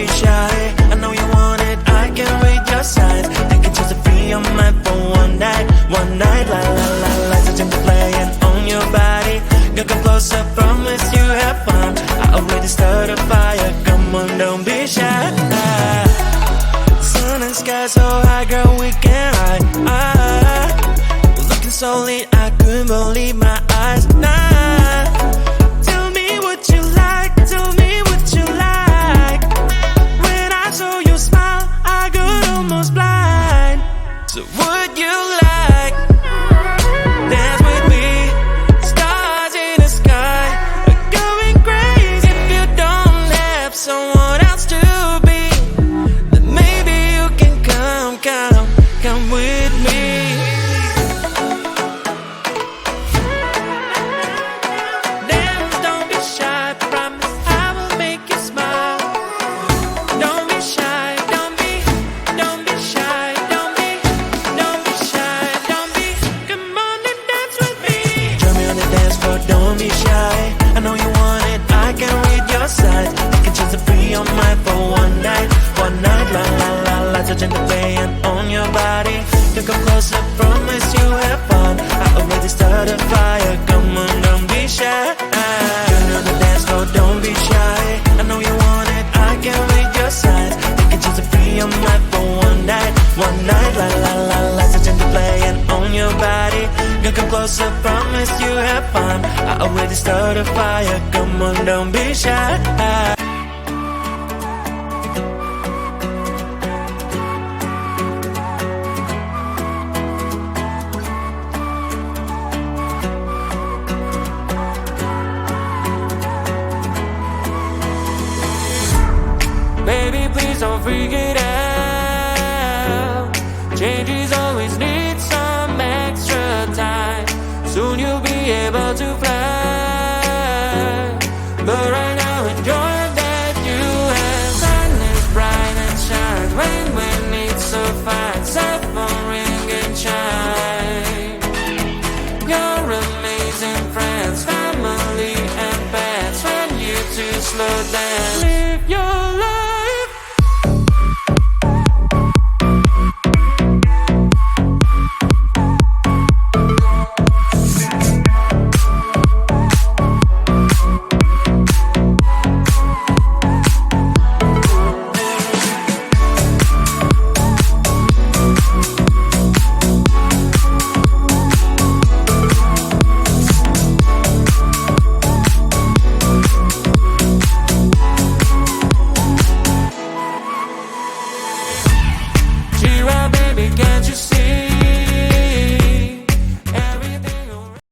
be shy. I know you want it, I can read your signs. Take a chance to be your man for one night. La la la, lights are just playing on your body. Gonna come closer, promise you have fun. I already started a fire, come on, don't be shy. Sun and sky so high, girl, we can ride. Looking so lit, I couldn't believe my eyes. Nah, tell me what you like, tell me what you like. When I saw you smile, I got almost blind. So would you like dance with me? Stars in the sky are going crazy. If you don't have someone else to be, then maybe you can come with me. Dance, don't be shy, promise I will make you smile. Don't be shy, don't be shy, don't be shy, don't be. Come on and dance with me. Join me on the dance floor, don't be shy. I know you want it, I can read your signs. I can choose to be your mind for one night. La la la, lights are gently playing on your body. You come closer, promise you have fun. I already started a fire, come on, don't be shy. Join me on the dance floor, don't be shy. I know you want it, I can read your signs. I can choose to be your mind for one night. La la la, lights are gently playing on your body. You come closer, promise you have fun. I already started a fire, come on, don't be shy. Baby, please don't freak it out. Changes always need some extra time. Soon you'll be able to fly. But right now enjoy that you have. Sun is bright and shines when it's so fine. Cell phone ring and chime. Your amazing friends, family and pets. When you two slow down, live your life. Can't you see?